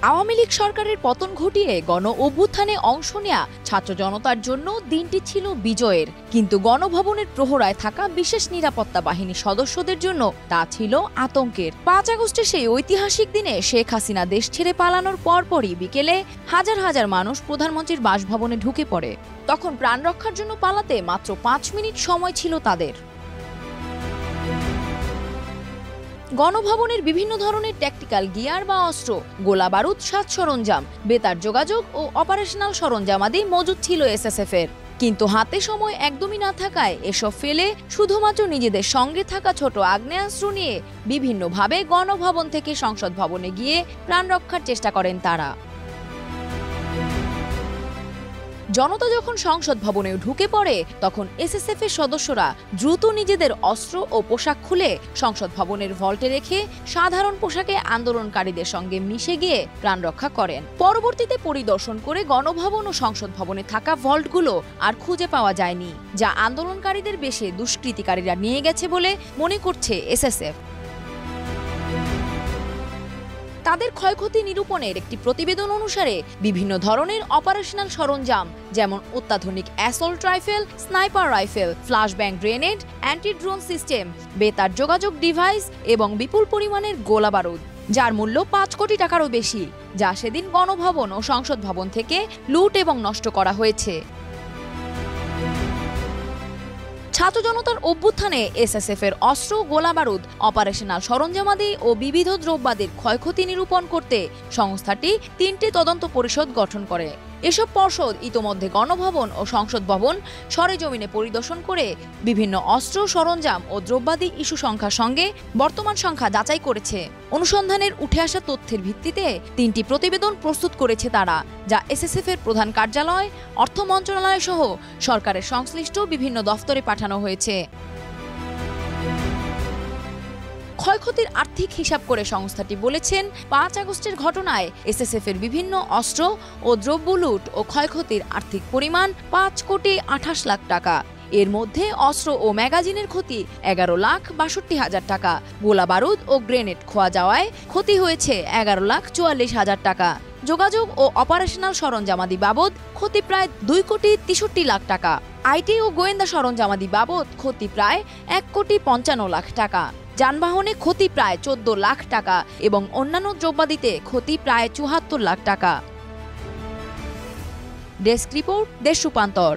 আওয়ামী লীগ সরকারের পতন ঘটিয়ে গণ অভ্যুত্থানে অংশ নেয়া ছাত্র জনতার জন্য দিনটি ছিল বিজয়ের, কিন্তু গণভবনের প্রহরায় থাকা বিশেষ নিরাপত্তা বাহিনীর সদস্যদের জন্য তা ছিল আতঙ্কের। ৫ আগস্টের সেই ঐতিহাসিক দিনে শেখ হাসিনা দেশ ছেড়ে পালানোর পরপরই বিকেলে হাজার হাজার মানুষ প্রধানমন্ত্রীর বাসভবনে ঢুকে পড়ে। তখন প্রাণ রক্ষার জন্য পালাতে মাত্র ৫ মিনিট সময় ছিল তাদের। গণভবনের বিভিন্ন ধরনের ট্যাকটিক্যাল গিয়ার বা অস্ত্র, গোলা বারুদ, সাজ সরঞ্জাম, বেতার যোগাযোগ ও অপারেশনাল সরঞ্জামাদি মজুদ ছিল এসএসএফ এর। কিন্তু হাতে সময় একদমই না থাকায় এসব ফেলে শুধুমাত্র নিজেদের সঙ্গে থাকা ছোট আগ্নেয়াস্ত্র নিয়ে বিভিন্নভাবে গণভবন থেকে সংসদ ভবনে গিয়ে প্রাণ রক্ষার চেষ্টা করেন তারা। জনতা যখন সংসদ ভবনে ঢুকে পড়ে তখন এসএসএফ এর সদস্যরা দ্রুত নিজেদের অস্ত্র ও পোশাক খুলে সংসদ ভবনের ভল্টে রেখে সাধারণ পোশাকে আন্দোলনকারীদের সঙ্গে মিশে গিয়ে প্রাণ রক্ষা করেন। পরবর্তীতে পরিদর্শন করে গণভবন ও সংসদ ভবনে থাকা ভল্টগুলো আর খুঁজে পাওয়া যায়নি, যা আন্দোলনকারীদের বেশে দুষ্কৃতিকারীরা নিয়ে গেছে বলে মনে করছে এসএসএফ। তাদের ক্ষয়ক্ষতি নিরূপণের একটি প্রতিবেদন অনুসারে বিভিন্ন ধরনের অপারেশনাল সরঞ্জাম যেমন অত্যাধুনিক assault rifle, sniper rifle, flashbang grenade, anti drone system, বেতার যোগাযোগ ডিভাইস এবং বিপুল পরিমাণের গোলা বারুদ, যার মূল্য ৫ কোটি টাকারও বেশি, যা সেদিন গণভবন ও সংসদ ভবন থেকে লুট এবং নষ্ট করা হয়েছে। ছাত্র জনতার অভ্যুত্থানে এসএসএফ এর অস্ত্র, গোলা বারুদ, অপারেশনাল সরঞ্জামাদি ও বিবিধ দ্রব্যাদির ক্ষয়ক্ষতি নিরূপণ করতে সংস্থাটি ৩টি তদন্ত পরিষদ গঠন করে। এসব পর্ষদ ইতোমধ্যে গণভবন ও সংসদ ভবন সরেজমিনে পরিদর্শন করে বিভিন্ন অস্ত্র, সরঞ্জাম ও দ্রব্যাদি ইস্যু সংখ্যার সঙ্গে বর্তমান সংখ্যা যাচাই করেছে। অনুসন্ধানের উঠে আসা তথ্যের ভিত্তিতে ৩টি প্রতিবেদন প্রস্তুত করেছে তারা, যা এসএসএফ এর প্রধান কার্যালয়, অর্থ মন্ত্রণালয় সহ সরকারের সংশ্লিষ্ট বিভিন্ন দফতরে পাঠানো হয়েছে। ক্ষয়ক্ষতির আর্থিক হিসাব করে সংস্থাটি বলেছেন, ৫ আগস্টের ঘটনায় এসএসএফ এর বিভিন্ন অস্ত্র ও দ্রব্য লুট ও ক্ষয়ক্ষতির আর্থিক পরিমাণ ৫,২৮,০০,০০০ টাকা। এর মধ্যে অস্ত্র ও ম্যাগাজিনের ক্ষতি ১১,৬২,০০০ টাকা, গোলা বারুদ ও গ্রেনেড খোয়া যাওয়ায় ক্ষতি হয়েছে ১১,৪৪,০০০ টাকা, যোগাযোগ ও অপারেশনাল সরঞ্জামাদি বাবদ ক্ষতি প্রায় ২,৬৩,০০,০০০ টাকা, আইটি ও গোয়েন্দা সরঞ্জামাদি বাবদ ক্ষতি প্রায় ১,৫৫,০০,০০০ টাকা, যানবাহনে ক্ষতি প্রায় ১৪ লাখ টাকা এবং অন্যান্য দ্রব্যাদিতে ক্ষতি প্রায় ৭৪ লাখ টাকা। ডেস্ক রিপোর্ট, দেশ রূপান্তর।